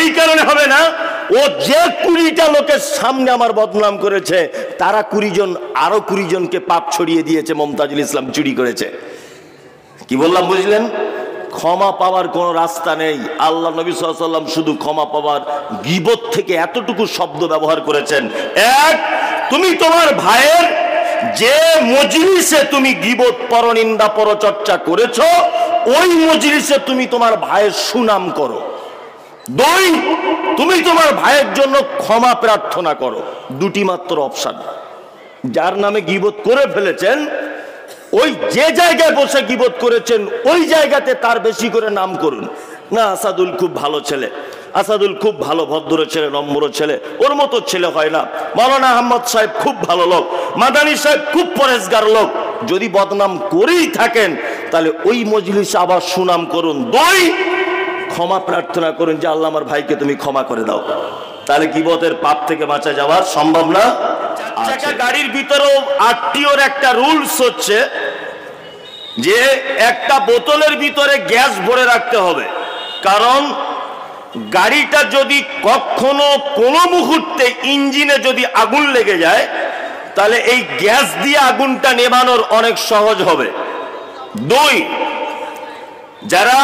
এই কারণে হবে না, ও যে 20টা লোকের সামনে আমার বদনাম করেছে, তারা 20 জন আরো 20 জনকে পাপ ছড়িয়ে দিয়েছে। মমতাজুল ইসলাম চুরি করেছে। কি বললাম বুঝলেন? ক্ষমা পাওয়ার কোন রাস্তা নেই। আল্লাহ নবী সাল্লাল্লাহু আলাইহি ওয়াসাল্লাম শুধু ক্ষমা পাওয়ার গীবত থেকে এতটুকু শব্দ ব্যবহার করেছেন। এক, তুমি তোমার ভাইয়ের যে মজলিসে তুমি গীবত পরনিন্দা পরচর্চা করেছো, ওই মজলিসে তুমি তোমার ভাইয়ের সুনাম করো। দুই, তুমি তোমার ভাইয়ের জন্য ক্ষমা প্রার্থনা করো। দুটি মাত্র অপশন। যার নামে গীবত করে ফেলেছেন, ওই যে জায়গায় বসে গীবত করেছেন ওই জায়গাতে তার বেশি করে নাম করুন। না, আসাদুল খুব ভালো ছেলে, আসাদুল খুব ভালো ভদ্র ছেলে, নম্র ছেলে, ওর মতো ছেলে হয় না। মাওলানা আহমদ সাহেব খুব ভালো লোক, মাদানী সাহেব খুব পরেশগার লোক। যদি বদনাম করেই থাকেন তাহলে ওই মজলিসে আবার সুনাম করুন। দুই, ক্ষমা প্রার্থনা করুন যে আল্লাহ আমার ভাইকে তুমি ক্ষমা করে দাও। তাহলে গীবতের পাপ থেকে বাঁচা যাওয়ার সম্ভব না। চাকা গাড়ির ভিতরেও আরটিওর একটা রুলস হচ্ছে যে একটা বোতলের ভিতরে গ্যাস ভরে রাখতে হবে। কারণ গাড়িটা যদি কখনো কোনো মুহূর্তে ইঞ্জিনে যদি আগুন লেগে যায়, তাহলে এই গ্যাস দিয়ে আগুনটা নেভানোর অনেক সহজ হবে। দুই, যারা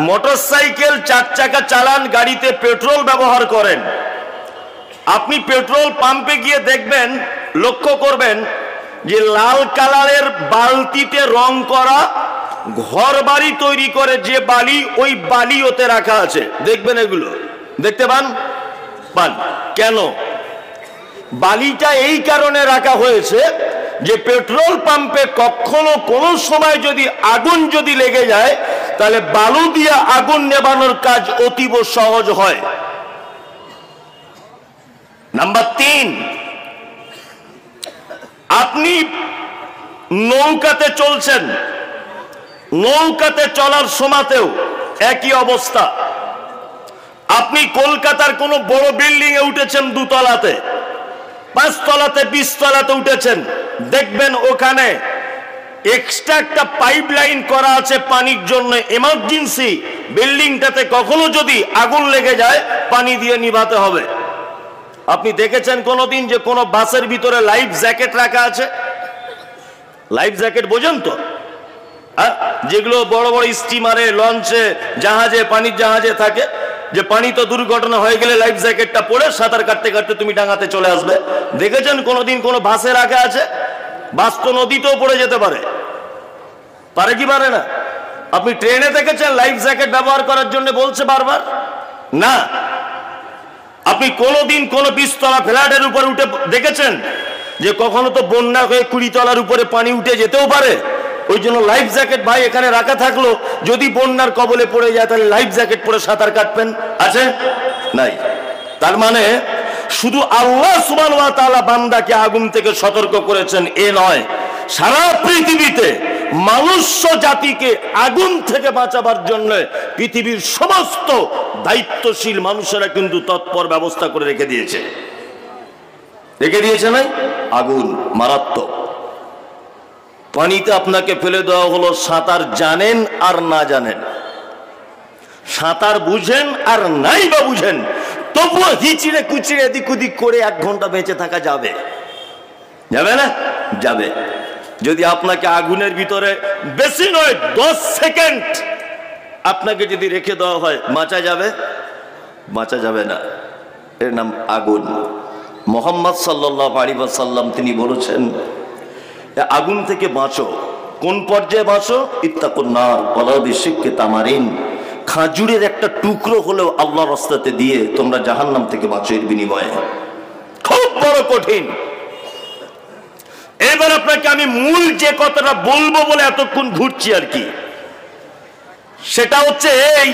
মোটরসাইকেল 4 চাকা চালান, গাড়িতে পেট্রোল ব্যবহার করেন, আপনি পেট্রোল পাম্পে গিয়ে দেখবেন, লক্ষ্য করবেন যে লাল কালারের বালতিতে রং করা ঘর বাড়ি তৈরি করে যে বালি, ওই বালি ওতে রাখা আছে। দেখবেন, এগুলো দেখতে পান? কেন? বালিটা এই কারণে রাখা হয়েছে যে পেট্রোল পাম্পে কখনো কোনো সময় যদি আগুন যদি লেগে যায়, তাহলে বালু দিয়ে আগুন নেভানোর কাজ অতীব সহজ হয়। নাম্বার 3, আপনি নৌকাতে চলছেন, নৌকাতে চলার সময়তেও একই অবস্থা। আপনি কলকাতার কোনো বড় বিল্ডিং এ উঠেছেন, 2 তলাতে, 5 তলাতে, 20 তলাতে উঠেছেন, দেখবেন ওখানে এক্সট্রা একটা পাইপ লাইন করা আছে পানির জন্য। এমার্জেন্সি বিল্ডিংটাতে কখনো যদি আগুন লেগে যায়, পানি দিয়ে নিভাতে হবে। আপনি দেখেছেন কোনোদিন যে কোনো বাসের ভিতরে লাইফ জ্যাকেট রাখা আছে? লাইফ জ্যাকেট বোঝেন তো? যেগুলো বড় বড় স্টিমারে, লঞ্চে, জাহাজে, পানির জাহাজে থাকে, যে পানি তো দুর্ঘটনা হয়ে গেলে লাইফ জ্যাকেটটা পরে সাঁতার কাটতে কাটতে তুমি ডাঙাতে চলে আসবে। দেখেছেন কোনোদিন কোনো বাসে রাখা আছে? বাস তো নদীতেও পড়ে যেতে পারে, পারে কি পারে না? আপনি ট্রেনে দেখেছেন লাইফ জ্যাকেট ব্যবহার করার জন্য বলছে বারবার? না। আপনি কোনোদিন কোনো 20 তলা ফ্ল্যাটের উপর উঠে দেখেছেন যে কখনো তো বন্যা হয়ে 20 তলার উপরে পানি উঠে যেতেও পারে? ওই জন্য লাইফ জ্যাকেট ভাই এখানে রাখা থাকলো, যদি বন্যার কবলে পড়ে যায় তাহলে লাইফ জ্যাকেট পরে সাঁতার কাটবেন? আছে? নাই। তার মানে শুধু আল্লাহ সুবহানাহু ওয়া তাআলা বান্দাকে আগুন থেকে সতর্ক করেছেন এ নয়, সারা পৃথিবীতে মনুষ্য জাতিকে আগুন থেকে বাঁচাবার জন্য পৃথিবীর সমস্ত দায়িত্বশীল মানুষেরা কিন্তু তৎপর ব্যবস্থা করে রেখে দিয়েছে। নাই? আগুন মারাত্মক। পানিতে আপনাকে ফেলে দেওয়া হলো, সাঁতার জানেন আর না জানেন, সাঁতার বুঝেন আর নাই বা বুঝেন, তবুও হিচিড়ে কুচিড়ে এদিক ওদিক করে 1 ঘন্টা বেঁচে থাকা যাবে? যাবে না? যাবে। যদি আপনাকে আগুনের ভিতরে বেশি নয় 10 সেকেন্ড আপনাকে যদি রেখে দেওয়া হয়, বাঁচা যাবে? বাঁচা যাবে না। এর নাম আগুন। মুহাম্মদ সাল্লাল্লাহু আলাইহি ওয়াসাল্লাম তিনি বলেছেন, আগুন থেকে বাঁচো। কোন পর্যায়ে বাঁচো? ইত্তাকুন নার ওয়ালাউ বিশিক্কি তামারিন। খাজুরের একটা টুকরো হলেও আল্লাহর রাস্তাতে দিয়ে তোমরা জাহান্নাম থেকে বাঁচো, এর বিনিময়ে। খুব বড় কঠিন। এবার আপনাকে আমি মূল যে কথাটা বলবো বলে এতক্ষণ ঘুরছি আর কি, সেটা হচ্ছে এই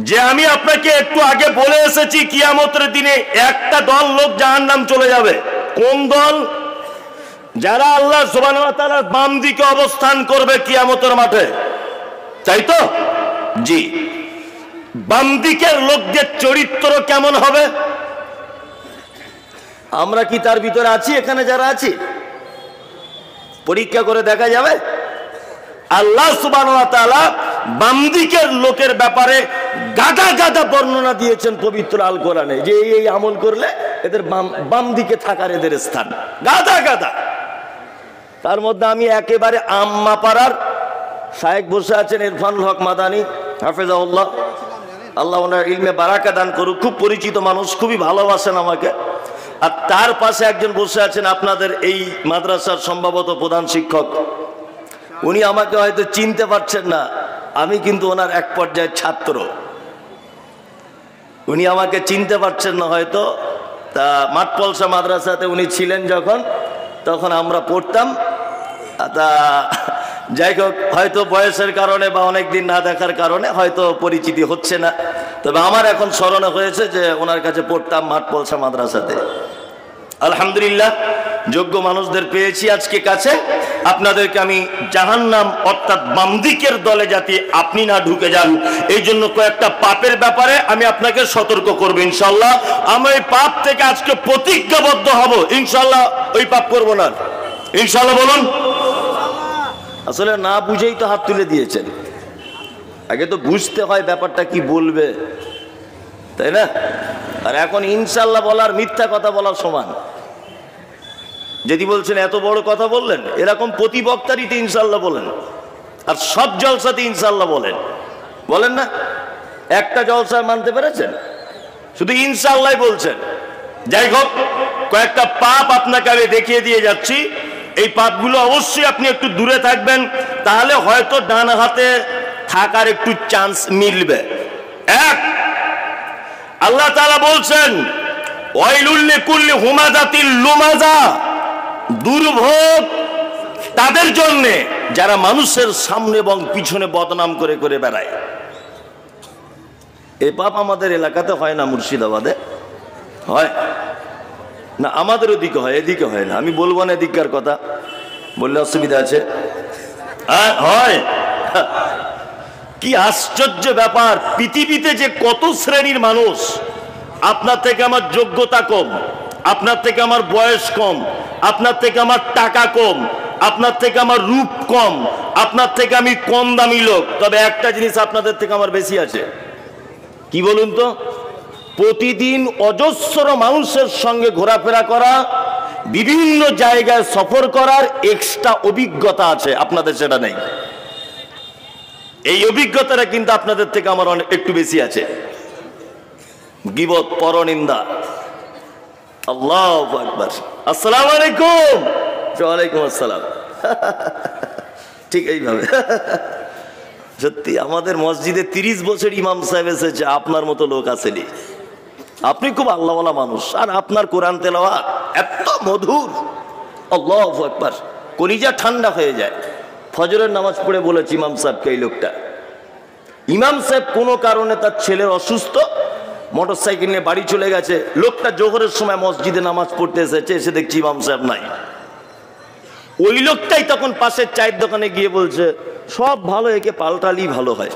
যে আমি আপনাকে একটু আগে বলে এসেছি কিয়ামতের দিনে একটা দল লোক জাহান্নাম চলে যাবে। কোন দল? যারা আল্লাহ সুবহানাহু ওয়া তাআলার বাম দিকে অবস্থান করবে কিয়ামতের মাঠে, তাই তো? জি। বাম দিকের লোকদের চরিত্র কেমন হবে? আমরা কি তার ভিতরে আছি? এখানে যারা আছি পরীক্ষা করে দেখা যাবে। আল্লাহ সুবহানাহু ওয়া তাআলা বাম দিকের লোকের ব্যাপারে গাদা গাদা বর্ণনা দিয়েছেন পবিত্র আল কোরআনে যে এই আমল করলে এদের বাম দিকে থাকার এদের স্থান, গাদা গাদা। তার মধ্যে আমি একেবারে আম্মা পাড়ার শায়েখ বসে আছেন ইরফানুল হক মাদানী হাফেজাহুল্লাহ, আল্লাহ ওনার ইলমে বারাকা দান করুক, খুব পরিচিত মানুষ, খুবই ভালোবাসেন আমাকে। আর তার পাশে একজন বসে আছেন আপনাদের এই মাদ্রাসার সম্ভবত প্রধান শিক্ষক, উনি আমাকে হয়তো চিনতে পারছেন না, আমি কিন্তু ওনার এক পর্যায়ের ছাত্র, উনি আমাকে চিনতে পারছেন না হয়তো। তা মাঠপলসা মাদ্রাসাতে উনি ছিলেন যখন, তখন আমরা পড়তাম। তা যাই হোক, হয়তো বয়সের কারণে বা অনেকদিন না দেখার কারণে হয়তো পরিচিতি হচ্ছে না, তবে আমার এখন স্মরণে হয়েছে যে ওনার কাছে পড়তাম মাঠপলসা মাদ্রাসাতে। আলহামদুলিল্লাহ, যোগ্য মানুষদের পেয়েছি আজকে কাছে। আপনাদেরকে আমি জাহান্নাম অর্থাৎ বামদিকের দলে যাতে আপনি না ঢুকে যান, এই জন্য কয়েকটা পাপের ব্যাপারে আমি আপনাকে সতর্ক করব ইনশাল্লাহ। আমি ওই পাপ থেকে আজকে প্রতিজ্ঞাবদ্ধ হব ইনশাল্লাহ, ওই পাপ করব না ইনশাল্লাহ। বলুন। আসলে না বুঝেই তো হাত তুলে দিয়েছেন, আগে তো বুঝতে হয় ব্যাপারটা কি বলবে, তাই না? আর এখন ইনশাল্লাহ বলার মিথ্যা কথা বলার সমান। যদি বলছেন এত বড় কথা বললেন, এরকম প্রতি বক্তারিতে ইনশাল্লাহ বলেন, আর সব জলসাতে ইনশাল্লাহ বলেন, বলেন না? একটা জলসায় মানতে পেরেছেন? শুধু ইনশাল্লাহ বলছেন। যাই হোক, কয়েকটা পাপ আপনাকে আমি দেখিয়ে দিয়ে যাচ্ছি, এই পাপগুলো অবশ্যই আপনি একটু দূরে থাকবেন, তাহলে হয়তো ডান হাতে থাকার একটু চান্স মিলবে। এক, আল্লাহ তাআলা বলছেন ওয়াইলুল লিকুল্লি হুমাযাতিল লুমাযা, দুর্ভোগ তাদের জন্য যারা মানুষের সামনে এবং পিছনে বদনাম করে করে বেড়ায়। এই পাপ আমাদের এলাকাতে হয় না, মুর্শিদাবাদে হয় না, আমাদের ওদিকে হয়, এদিকে হয় না। আমি বলবো না এদিককার কথা, বললে অসুবিধা আছে। হয়। কি আশ্চর্য ব্যাপার, পৃথিবীতে যে কত শ্রেণীর মানুষ, আপনার থেকে আমার যোগ্যতা কম, আপনার থেকে আমার বয়স কম, আপনার থেকে আমার টাকা কম, আপনার থেকে আমার রূপ কম, আপনার থেকে আমি কম দামি লোক, তবে একটা জিনিস আপনাদের থেকে আমার বেশি আছে। কি বলুন তো? প্রতিদিন অজস্র মানুষের সঙ্গে ঘোরাফেরা করা, বিভিন্ন জায়গায় সফর করার এক্সট্রা অভিজ্ঞতা আছে, আপনাদের সেটা নেই। এই অভিজ্ঞতাটা কিন্তু আপনাদের থেকে আমার অনেক একটু বেশি আছে। গীবত, পরনিন্দা। আল্লাহু আকবার। আসসালামু আলাইকুম। ওয়ালাইকুম আসসালাম। ঠিক এইভাবে। সত্যি আমাদের মসজিদে 30 বছর ইমাম সাহেব এসেছে, আপনার মতো লোক আসেনি। আপনি খুব আল্লাহওয়ালা মানুষ, আর আপনার কোরআন তেলাওয়াত এত মধুর, আল্লাহু আকবার, কলিজা ঠান্ডা হয়ে যায়। ফজরের নামাজ পড়ে বলেছে ইমাম সাহেবকে, এই লোকটা, ইমাম সাহেব কোনো কারণে তার ছেলের অসুস্থ, মোটর সাইকেল নিয়ে বাড়ি চলে গেছে। লোকটা জোহরের সময় মসজিদে নামাজ পড়তে এসেছে, এসে দেখছি ইমাম সাহেব নাই। ওই লোকটাই তখন পাশের চায়ের দোকানে গিয়ে বলছে, সব ভালো, একে পাল্টালেই ভালো হয়,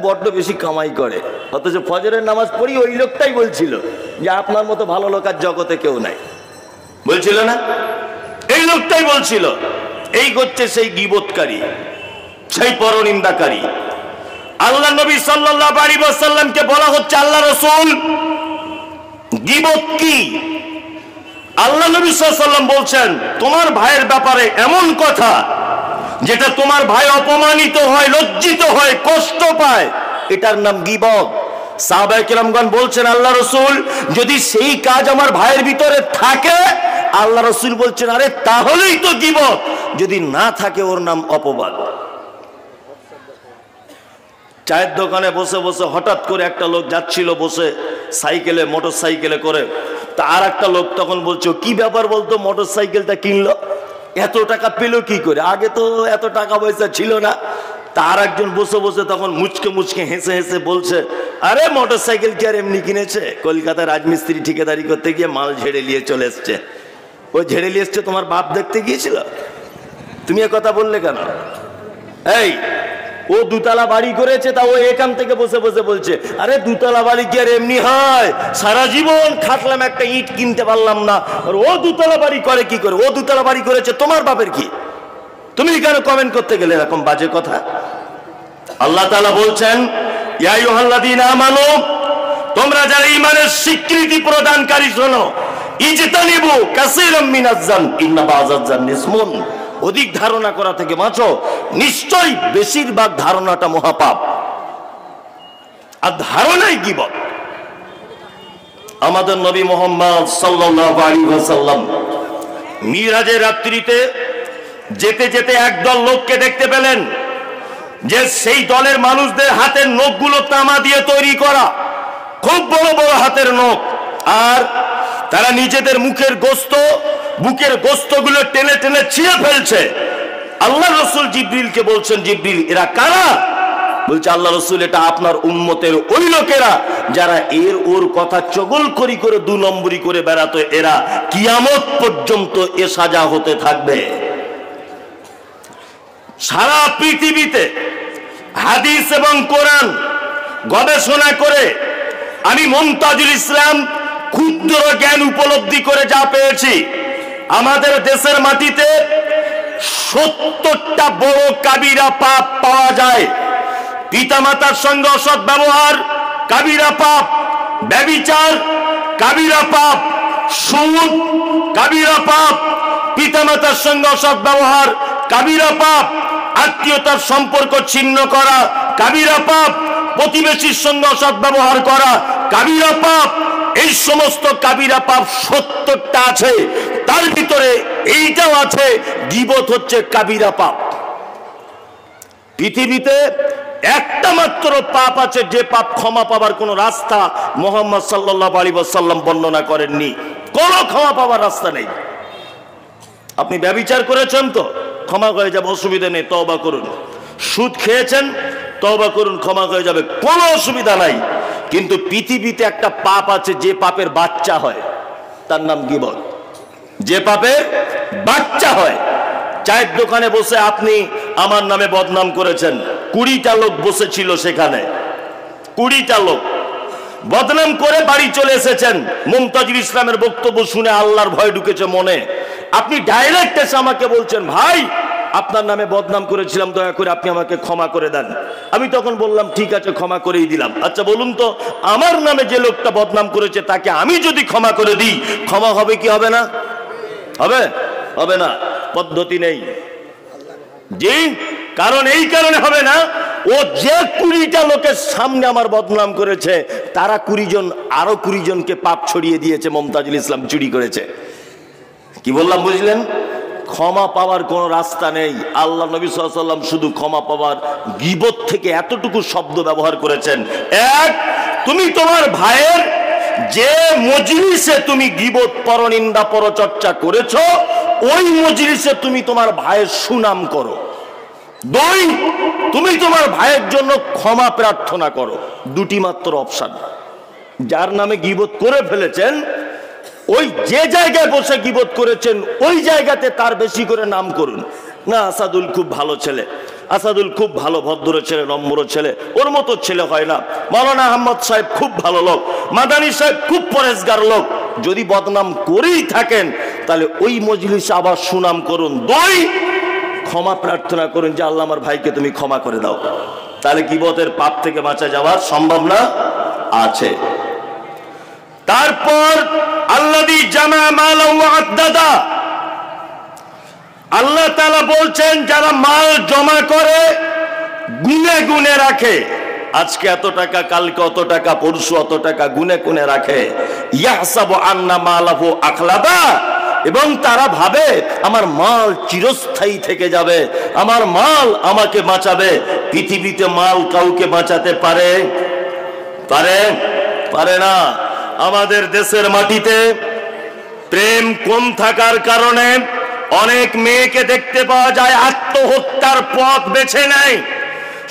বড্ড বেশি কামাই করে। অথচ ফজরের নামাজ পড়ি ওই লোকটাই বলছিল যে আপনার মতো ভালো লোক আর জগতে কেউ নাই, বলছিল না? এই লোকটাই বলছিল। এই করছে সেই গীবতকারী, সেই পরনিন্দাকারী। আল্লাহ নবী সাল্লাল্লাহু আলাইহি ওয়াসাল্লামকে বলা হচ্ছে, আল্লাহ রাসূল, গীবত কি? আল্লাহ নবী সাল্লাল্লাহু আলাইহি ওয়াসাল্লাম বলছেন, তোমার ভাইয়ের ব্যাপারে এমন কথা যেটা তোমার ভাই অপমানিত হয়, লজ্জিত হয়, কষ্ট পায়, এটার নাম গীবত। সাহাবায়ে কেরামগণ বলছেন, আল্লাহ রাসূল, যদি সেই কাজ আমার ভাইয়ের ভিতরে থাকে, আল্লাহ রাসূল বলছেন, আরে তাহলেই তো গীবত, যদি না থাকে ওর নাম অপবাদ। চায়ের দোকানে বসে বসে হঠাৎ করে একটা লোক যাচ্ছিল বসে সাইকেলে, মোটর সাইকেলে করে। তা আর একটা লোক তখন বলছে, কি ব্যাপার বলতো, মোটর সাইকেলটা কিনলো, এত টাকা পেলো কি করে, আগে তো এত টাকা পয়সা ছিল না। তার একজন বসে বসে তখন মুচকে মুচকে হেসে হেসে বলছে, আরে মোটর সাইকেল কি আর এমনি কিনেছে, কলকাতায় রাজমিস্ত্রি ঠিকাদারি করতে গিয়ে মাল ঝেড়ে নিয়ে চলে এসছে। ওই ঝেড়ে নিয়ে এসছে তোমার বাপ দেখতে গিয়েছিল, তুমি এ কথা বললে কেন? এই, ও দুতলা বাড়ি করেছে, তা ও এখান থেকে বসে বসে বলছে, আরে দুতলা বাড়ি কি আর এমনি হয়, সারা জীবন খাটলাম একটা ইট কিনতে পারলাম না, আর ও দুতলা বাড়ি করে কি করে? ও দুতলা বাড়ি করেছে, তোমার বাপের কি? তুমি কেন কমেন্ট করতে গেলে এরকম বাজে কথা? আল্লাহ তাআলা বলছেন, ইয়া আইয়ুহাল্লাযীনা আমানু, তোমরা যারা ঈমানের স্বীকৃতি প্রদানকারী শোনো, ইজতানিবু কাসীরাম মিনাজ যান ইন্না বাযাজ যান ইসমুন, অধিক ধারণা করা থেকে বাঁচো, নিশ্চয়ই বেশিরভাগ ধারণাটা মহাপাপ। আর ধারণাই গীবত। আমাদের নবী মুহাম্মদ সাল্লাল্লাহু আলাইহি ওয়াসাল্লাম মিরাজের রাত্রিতে যেতে যেতে একদল লোককে দেখতে পেলেন, যে সেই দলের মানুষদের হাতের নখগুলো তামা দিয়ে তৈরি করা, খুব বড় বড় হাতের নখ, আর তারা নিজেদের বুকের গোস্তগুলো টেনে টেনে ছিঁড়ে ফেলছে। আল্লাহ রাসূল জিবরিলকে বলছেন, জিবরিল এরা কারা? বলছে আল্লাহ রাসূল এটা আপনার উম্মতের ওই লোকেরা যারা ওর কথা চগলখড়ি করে 2 নম্বরি করে বেড়াতো, এরা কিয়ামত পর্যন্ত এ সাজা হতে থাকবে। সারা পৃথিবীতে হাদিস এবং কোরআন গবেষণা করে আমি মুমতাজুল ইসলাম ক্ষুদ্র জ্ঞান উপলব্ধি করে যা পেয়েছি, আমাদের দেশের মাটিতে 70টা বড় কাবিরা পাপ পাওয়া যায়। পিতামাতার সঙ্গে অসৎ ব্যবহার কাবিরা পাপ, ব্যভিচার কাবিরা পাপ, সুদ কাবিরা পাপ, পিতামাতার সঙ্গে অসৎ ব্যবহার কাবিরা পাপ, আত্মীয়তার সম্পর্ক ছিন্ন করা কাবিরা পাপ, প্রতিবেশীর সঙ্গে অসৎ ব্যবহার করা কাবিরা পাপ। এই সমস্ত কাবিরা পাপ 70টা আছে, তার ভিতরে এইটাও আছে, গীবত হচ্ছে কাবিরা পাপ। পৃথিবীতে একটা মাত্র পাপ আছে, যে পাপ ক্ষমা পাবার কোন রাস্তা মুহাম্মদ সাল্লাল্লাহু আলাইহি ওয়াসাল্লাম বর্ণনা করেননি। কোন ক্ষমা পাবার রাস্তা নেই। আপনি ব্যভিচার করেছেন তো ক্ষমা হয়ে যাবে, অসুবিধা নেই, তওবা করুন। সুদ খেয়েছেন, তওবা করুন, ক্ষমা হয়ে যাবে, কোনো অসুবিধা নাই। কিন্তু পৃথিবীতে একটা পাপ আছে, যে পাপের বাচ্চা হয়, তার নাম গীবত। যে পাপের বাচ্চা হয়, চায়ের দোকানে বসে আপনি আমার নামে বদনাম করেছেন, 20টা লোক বসেছিল সেখানে, 20টা লোক বদনাম করে বাড়ি চলে এসেছেন। মুমতাজুল ইসলামের বক্তব্য শুনে আল্লাহর ভয় ঢুকেছে মনে। আপনি ডাইরেক্ট এসে আমাকে বলছেন, ভাই আপনার নামে বদনাম করেছিলাম, দয়া করে আপনি আমাকে ক্ষমা করে দেন। আমি তখন বললাম ঠিক আছে, ক্ষমা করেই দিলাম। আচ্ছা বলুন তো, আমার নামে যে লোকটা বদনাম করেছে তাকে আমি যদি ক্ষমা করে দিই, ক্ষমা হবে কি হবে না? হবে? হবে না, পদ্ধতি নেই। জি, কারণ এই কারণে হবে না, ও যে 20টা লোকের সামনে আমার বদনাম করেছে, তারা 20 জন আরো 20 জনকে পাপ ছড়িয়ে দিয়েছে, মুমতাজুল ইসলাম চুরি করেছে। কি বললাম বুঝলেন? ক্ষমা পাওয়ার কোন রাস্তা নেই। আল্লাহ নবী সাল্লাল্লাহু আলাইহি ওয়াসাল্লাম শুধু ক্ষমা পাওয়ার গীবত থেকে এতটুকু শব্দ ব্যবহার করেছেন। এক, তুমি তোমার ভাইয়ের যে মজলিসে তুমি গীবত, পরনিন্দা, পরচর্চা করেছো, ওই মজলিসে তুমি তোমার ভাইয়ের সুনাম করো। 2, তুমি তোমার ভাইয়ের জন্য ক্ষমা প্রার্থনা করো। 2টি মাত্র অপশন। যার নামে গীবত করে ফেলেছেন, ওই যে জায়গায় বসে গীবত করেছেন, ওই জায়গাতে তার বেশি করে নাম করুন। না, আসাদুল খুব ভালো ছেলে, আসাদুল খুব ভালো ভদ্র ছেলে, নম্র ছেলে, ওর মতো ছেলে হয় না। মাওলানা আহমদ সাহেব খুব ভালো লোক, মাদানী সাহেব খুব পরেশগার লোক। যদি বদনাম করেই থাকেন, তাহলে ওই মজলিসে আবার সুনাম করুন। 2, ক্ষমা প্রার্থনা করুন যে আল্লাহ আমার ভাইকে তুমি ক্ষমা করে দাও। তাহলে গীবতের পাপ থেকে বাঁচা যাওয়ার সম্ভাবনা আছে। তারপর আল্লাযী জামা মালা ওয়া আদ্দাদা, আল্লাহ তাআলা বলছেন যারা মাল জমা করে, গুনে গুনে রাখে, আজকে এত টাকা, কালকে অত টাকা, পরশু অত টাকা, গুনে গুনে রাখে। ইয়াহসাবু আন্না মালাহু আখলাদা, এবং তারা ভাবে আমার মাল চিরস্থায়ী থেকে যাবে, আমার মাল আমাকে বাঁচাবে। পৃথিবীতে মাল কাউকে বাঁচাতে পারে? পারে? পারে না। আমাদের দেশের মাটিতে প্রেম কম থাকার কারণে অনেক মেয়েকে দেখতে পাওয়া যায় আত্মহত্যার পথ বেছে নেয়।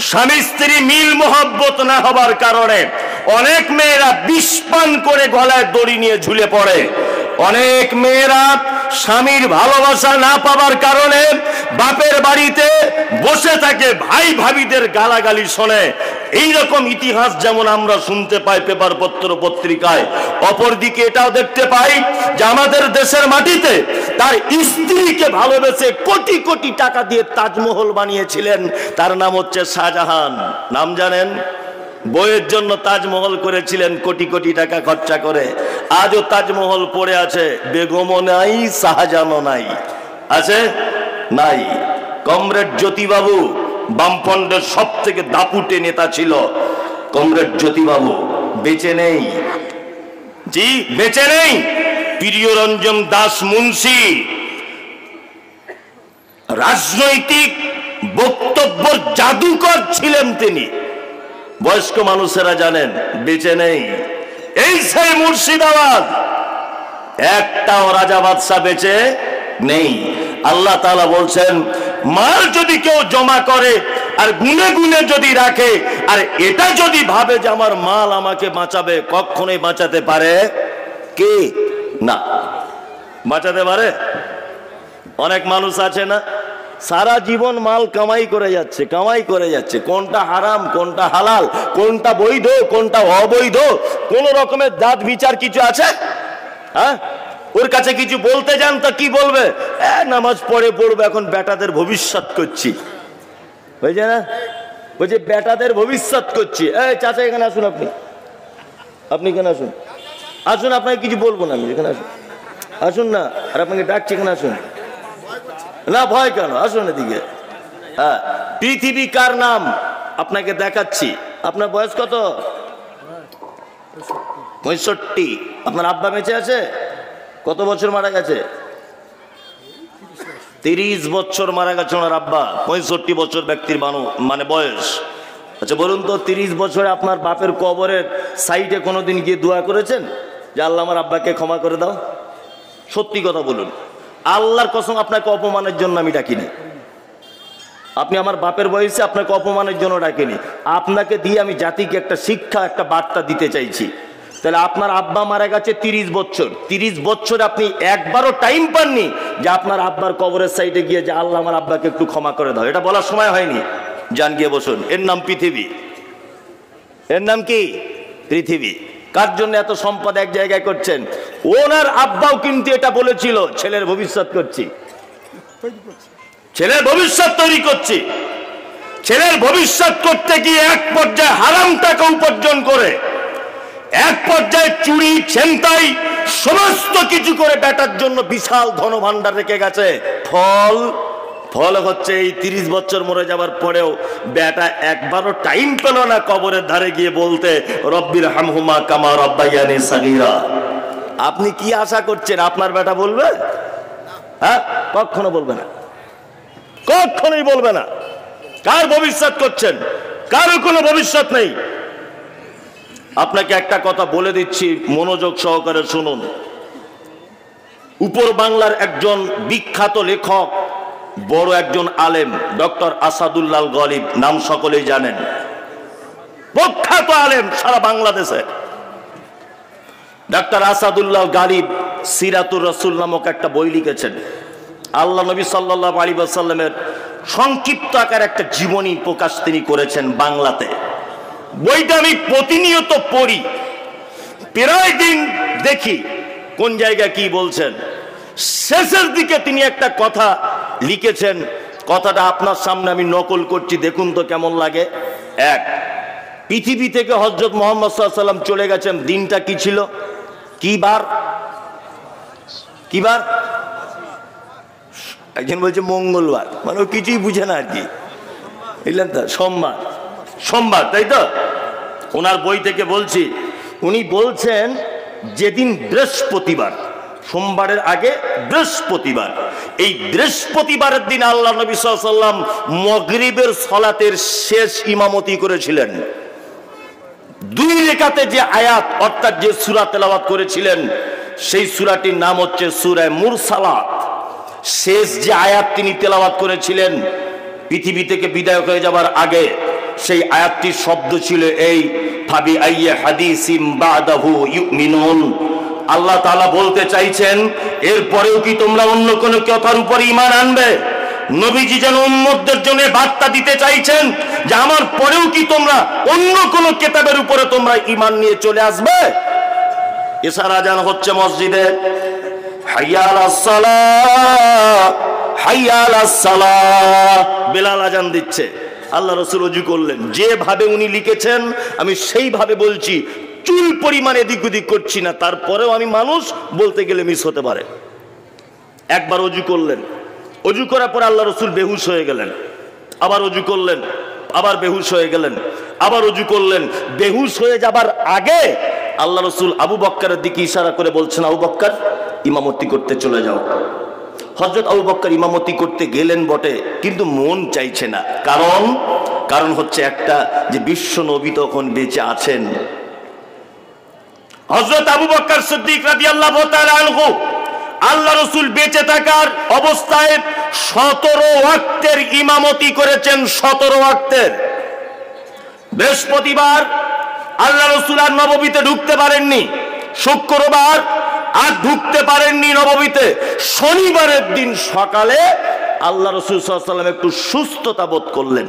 স্বামী স্ত্রী মিল মোহব্বত না হবার কারণে অনেক মেয়েরা বিষ পান করে গলায় দড়ি নিয়ে ঝুলে পড়ে। অনেক মেয়েরা স্বামীর ভালোবাসা না পাবার কারণে বাপের বাড়িতে বসে থাকে, ভাই ভাবিদের গালাগালি শোনে। এইরকম ইতিহাস যেমন আমরা শুনতে পাই পেপার পত্র পত্রিকায়, অপরদিকে এটাও দেখতে পাই যে আমাদের দেশের মাটিতে তার স্ত্রীকে ভালোবেসে কোটি কোটি টাকা দিয়ে তাজমহল বানিয়েছিলেন। তার নাম হচ্ছে শাহজাহান। নাম জানেন? বইয়ের জন্য তাজমহল করেছিলেন কোটি কোটি টাকা খরচা করে। আজও তাজমহল পড়ে আছে, বেগমও নাই, শাহজাহানও নাই। আছে? নাই। কমরেড জ্যোতিবাবু বামফ্রন্টের সব থেকে দাপুটে নেতা ছিল, কমরেড জ্যোতিবাবু বেঁচে নেই। জি, বেঁচে নেই। প্রিয়রঞ্জন দাস মুন্সি রাজনৈতিক বক্তব্য জাদুকর ছিলেন তিনি, বয়স্ক মানুষেরা জানেন, বেঁচে নেই। এই সেই মুর্শিদাবাদ, একটাও রাজা বাদশা বেঁচে নেই। আল্লাহ তাআলা বলছেন, মাল যদি কেউ জমা করে আর গুনে গুনে যদি রাখে, আর এটা যদি ভাবে যে আমার মাল আমাকে বাঁচাবে, কখনোই বাঁচাতে পারে কে? না, বাঁচাতে পারে? অনেক মানুষ আছে না, সারা জীবন মাল কামাই করে যাচ্ছে, কামাই করে যাচ্ছে, কোনটা হারাম কোনটা হালাল, কোনটা বৈধ কোনটা অবৈধ, কোন রকমের জাত বিচার কিছু আছে? হ্যাঁ, ওর কাছে কিছু বলতে যান তো কি বলবে? নামাজ পড়বে, এখন বেটাদের ভবিষ্যৎ করছি, বুঝছে না? বলছে বেটাদের ভবিষ্যৎ করছি। চাচা এখানে আসুন, আপনি এখানে আসুন, আসুন, আপনাকে কিছু বলবো না আমি, এখানে আসুন, আসুন না, আর আপনাকে ডাকছি, এখানে আসুন না। ভয় কেন? আসুন এদিকে। হ্যাঁ, পৃথিবী কার নাম আপনাকে দেখাচ্ছি। আপনার বয়স কত? 65। আপনার আব্বা বেঁচে আছে? কত বছর মারা গেছে? 30 বছর মারা গেছে ওনার আব্বা। 65 বছর ব্যক্তির মানে বয়স। আচ্ছা বলুন তো, 30 বছরে আপনার বাপের কবরের সাইডে কোনোদিন গিয়ে দোয়া করেছেন যে আল্লাহ আমার আব্বাকে ক্ষমা করে দাও? সত্যি কথা বলুন, আল্লাহর কসম আপনাকে অপমানের জন্য আমি ডাকিনি। আপনি আমার বাপের বয়সে আপনাকে অপমানের জন্য ডাকিনি, আপনাকে দিয়ে আমি জাতিকে একটা শিক্ষা, একটা বার্তা দিতে চাইছি। তাহলে আপনার আব্বা মারা গেছে 30 বছর, 30 বছর আপনি একবারও টাইম পাননি যে আপনার আব্বার কবরের সাইডে গিয়ে যে আল্লাহ আমার আব্বাকে একটু ক্ষমা করে দাও, এটা বলার সময় হয়নি। যান গিয়ে বসুন। এর নাম পৃথিবী। এর নাম কি? পৃথিবী। কার জন্য এত সম্পদ এক জায়গায় করছেন? ওনার আব্বাও কিন্তু এটা বলেছিল, ছেলের ভবিষ্যৎ করছি, ছেলের ভবিষ্যৎ তৈরি করছি। ছেলের ভবিষ্যৎ করতে গিয়ে এক পর্যায়ে হারাম টাকা উপার্জন করে, এক পর্যায়ে চুরি ছিনতাই সমস্ত কিছু করে বেটার জন্য বিশাল ধনভাণ্ডার রেখে গেছে। ফল হচ্ছে এই 30 বছর মরে যাবার পরেও বেটা একবারও টাইম পেল না কবরের ধারে গিয়ে বলতে, রব্বির হামহুমা কামা রাব্বায়ানি সাগীরা। আপনি কি আশা করছেন আপনার বেটা বলবে? হ্যাঁ, কখনো বলবে না, কখনোই বলবে না। কার ভবিষ্যৎ করছেন? কারো কোনো ভবিষ্যৎ নেই। আপনাকে একটা কথা বলে দিচ্ছি, মনোযোগ সহকারে শুনুন। উপর বাংলার একজন বিখ্যাত লেখক, বড় একজন আলেম, ডক্টর আসাদুল্লাহ গলিব, নাম সকলেই জানেন, প্রখ্যাত আলেম সারা বাংলাদেশে। ডক্টর আসাদুল্লাহ গালিব সিরাতুর রাসূল নামক একটা বই লিখেছেন। আল্লাহ নবী সাল্লাল্লাহু আলাইহি ওয়াসাল্লামের সংক্ষিপ্ত আকার একটা জীবনী প্রকাশ তিনি করেছেন বাংলাতে। বইটা আমি প্রতিনিয়ত পড়ি, প্রায় দিন দেখি কোন জায়গায় কি বলছেন। শেষের দিকে তিনি একটা কথা লিখেছেন, কথাটা আপনার সামনে আমি নকল করছি, দেখুন তো কেমন লাগে। এক, পৃথিবী থেকে হযরত মুহাম্মদ সাল্লাল্লাহু আলাইহি ওয়াসাল্লাম চলে গেছেন, দিনটা কি ছিল? কি বার? কি বার? একজন বলছে মঙ্গলবার, মানে ও কিছুই বুঝে না আর কি, বুঝলেন তো? সোমবার, সোমবার, তাই তো? ওনার বই থেকে বলছি, উনি বলছেন যেদিন বৃহস্পতিবার, সোমবারের আগে বৃহস্পতিবার, এই বৃহস্পতিবারের দিন আল্লাহ নবী সাল্লাল্লাহু আলাইহি ওয়াসাল্লাম মাগরিবের সালাতের শেষ ইমামতি করেছিলেন। 2 রাকাতে যে আয়াত অর্থাৎ যে সূরা তেলাওয়াত করেছিলেন, সেই সূরাটির নাম হচ্ছে সূরা মুরসালাত। শেষ যে আয়াত তিনি তেলাওয়াত করেছিলেন পৃথিবী থেকে বিদায় হয়ে যাবার আগে, সেই আয়াতটির শব্দ ছিল এই, ফাবি আইয়ি হাদিসিম বাদাহু ইউমিনুন। আল্লাহ তাআলা বলতে চাইছেন, এরপরেও কি তোমরা অন্য কোনো কথার উপর ঈমান আনবে? নবীজি যেন উম্মতদের জন্য বার্তা দিতে চাইছেন যে আমার পরেও কি তোমরা অন্য কোনো কিতাবের উপরে তোমরা ঈমান নিয়ে চলে আসবে? এশার আজান হচ্ছে মসজিদে, হাইয়া আলাস সালাহ, হাইয়া আলাস সালাহ, বেলাল আজান দিচ্ছে, আল্লাহ রসুল ওযু করলেন, যেভাবে উনি লিখেছেন আমি সেইভাবে বলছি, চুল পরিমাণে এদিক ওদিক করছি না, তারপরেও আমি মানুষ, বলতে গেলে মিস হতে পারে। একবার ওযু করলেন, ওযু করার পর আল্লাহ রসুল বেহুশ হয়ে গেলেন, আবার ওযু করলেন, আবার বেহুশ হয়ে গেলেন, আবার ওযু করলেন। বেহুশ হয়ে যাবার আগে আল্লাহ রসুল আবু বক্করের দিকে ইশারা করে বলছেন, আবু বক্কর ইমামতি করতে চলে যাও। হযরত আবু বক্কর ইমামতি করতে গেলেন বটে, কিন্তু মন চাইছে না। কারণ হচ্ছে একটা, যে বিশ্ব নবী তখন বেঁচে আছেন। হযরত আবু বক্কর সিদ্দিক রাদিয়াল্লাহু তাআলা আনহু আল্লাহ রসুল বেঁচে থাকার অবস্থায় 17 ওয়াক্তের ইমামতি করেছেন। 17 ওয়াক্তের। বৃহস্পতিবার আল্লাহ রসুল আর নববীতে ঢুকতে পারেননি, শুক্রবার আর ঢুকতে পারেননি নববীতে। শনিবারের দিন সকালে আল্লাহ রসুল সাল্লাল্লাহু আলাইহি ওয়াসাল্লাম একটু সুস্থতা বোধ করলেন।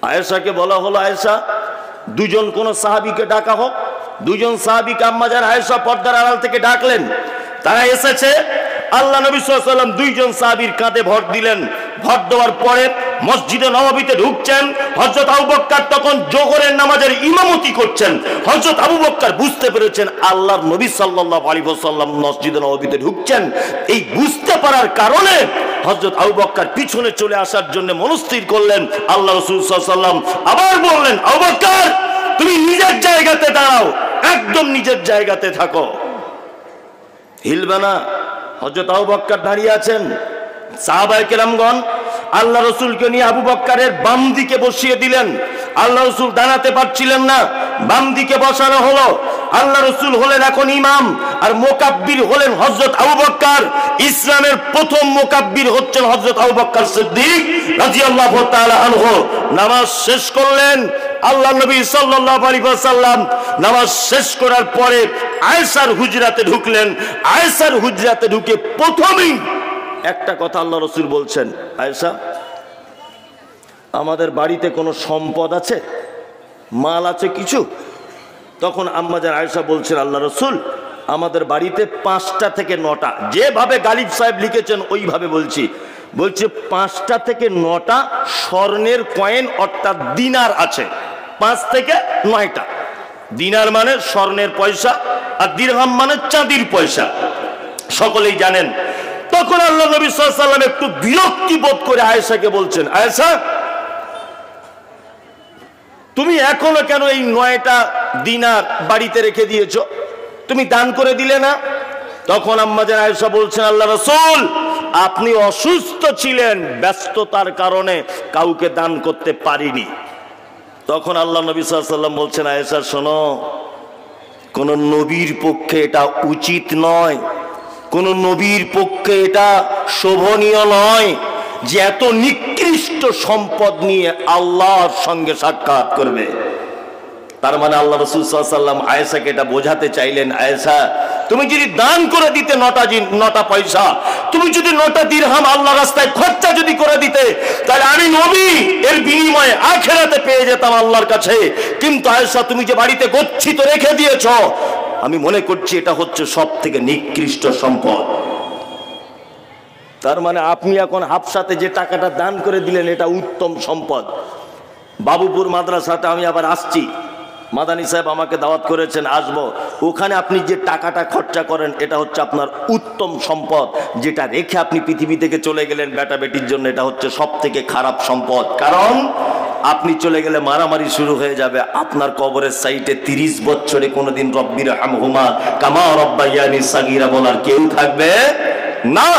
আয়েশাকে বলা হলো, আয়েশা দুজন কোন সাহাবীকে ডাকা হোক। দুজন সাহাবীকে আম্মাজান আয়েশা পর্দার আড়াল থেকে ডাকলেন। তারা এসেছে। আল্লাহ নবী সাল্লাল্লাহু আলাইহি ওয়াসাল্লাম দুইজন সাহাবীর কাঁধে ভর দিলেন। ভর দেওয়ার পরে মসজিদে নববীতে ঢুকছেন। হযরত আবু বকর তখন যোহরের নামাজের ইমামতি করছেন। হযরত আবু বকর বুঝতে পেরেছেন আল্লাহর নবী সাল্লাল্লাহু আলাইহি ওয়াসাল্লাম মসজিদে নববীতে ঢুকছেন। এই বুঝতে পারার কারণে হযরত আবু বকর পিছনে চলে আসার জন্য মনস্থির করলেন। আল্লাহ রাসূল সাল্লাল্লাহু আলাইহি ওয়াসাল্লাম আবার বললেন, আবু বকর তুমি নিজের জায়গাতে দাঁড়াও, একদম নিজের জায়গাতে থাকো, হিলবে না। হযরত আবু বকর দাঁড়িয়ে আছেন। সাহাবায়ে কেরামগণ আল্লাহ রসুলকে নিয়ে আবু বকরের বাম দিকে বসিয়ে দিলেন। আল্লাহ রসুল দাঁড়াতে পারছিলেন না, বাম দিকে বসানো হলো। আল্লাহ রসুল হলেন এখন ইমাম, আর মুকাব্বির হলেন হযরত আবু বকর। ইসলামের প্রথম মুকাব্বির হচ্ছেন হযরত আবু বকর সিদ্দিক রাদিয়াল্লাহু তাআলা আনহু। নামাজ শেষ করলেন। আল্লাহ নবী সাল্লাল্লাহু আলাইহি ওয়াসাল্লাম নামাজ শেষ করার পরে আয়েশার হুজরাতে ঢুকলেন। আয়েশার হুজরাতে ঢুকে প্রথমেই একটা কথা আল্লাহ রসুল বলছেন, আয়েশা আমাদের বাড়িতে কোনো সম্পদ আছে, মাল আছে কিছু? তখন আম্মাজান আয়েশা বলছেন, আল্লাহ রসুল আমাদের বাড়িতে 5টা থেকে 9টা, যেভাবে গালিব সাহেব লিখেছেন ওইভাবে বলছি, বলছে 5টা থেকে 9টা স্বর্ণের কয়েন অর্থাৎ দিনার আছে। 5 থেকে 9টা। দিনার মানে স্বর্ণের পয়সা, আর দিরহাম মানে চাঁদির পয়সা, সকলেই জানেন। তখন আল্লাহ নবী সাল্লাল্লাহু আলাইহি ওয়াসাল্লাম একটু বিরক্তি বোধ করে আয়েশাকে বলছেন, আয়েশা তুমি এখনো কেন এই 9টা দিনার বাড়িতে রেখে দিয়েছো? তুমি দান করে দিলে না? তখন আম্মাজান আয়েশা বলছেন, আল্লাহ রাসূল আপনি অসুস্থ ছিলেন, ব্যস্ততার কারণে কাউকে দান করতে পারিনি। তখন আল্লাহ নবী সাল্লাল্লাহু আলাইহি ওয়াসাল্লাম বলছেন, আয়েশা শোনো, কোন নবীর পক্ষে এটা উচিত নয়, কোন নবীর পক্ষে এটা শোভনীয় নয় যে এত নিকৃষ্ট সম্পদ নিয়ে আল্লাহর সঙ্গে সাক্ষাৎ করবে। তার মানে আল্লাহ রাসূল সাল্লাল্লাহু আলাইহি ওয়াসাল্লাম আয়েশাকে এটা বোঝাতে চাইলেন, আয়েশা তুমি যদি দান করে দিতে 9টা পয়সা, তুমি যদি 9টা দিরহাম আল্লাহ রাস্তায় খরচা যদি করে দিতে, তাহলে আমি নবী এর বিনিময়ে আখিরাতে পেয়ে যেতাম আল্লাহর কাছে। কিন্তু আয়েশা তুমি যে বাড়িতে গচ্ছিত রেখে দিয়েছ, আমি মনে করছি এটা হচ্ছে সব থেকে নিকৃষ্ট সম্পদ। তার মানে আপনি এখন হাফসাতে যে টাকাটা দান করে দিলেন এটা উত্তম সম্পদ। বাবুপুর মাদ্রাসাতে আমি আবার আসছি, মাদানী সাহেব আমাকে দাওয়াত করেছেন, আসবো। ওখানে আপনি যে টাকাটা খরচা করেন এটা হচ্ছে আপনার উত্তম সম্পদ, যেটা রেখে আপনি পৃথিবী থেকে চলে গেলেন বেটা বেটির জন্য, এটা হচ্ছে সব থেকে খারাপ সম্পদ। কারণ আপনি চলে গেলে মারামারি শুরু হয়ে যাবে। আপনার কবরের সাইটে 30 বছরে কোনোদিন রব্বির হামহুমা কামা রব্বায়ানি সাগীরা বলার কেউ থাকবে না।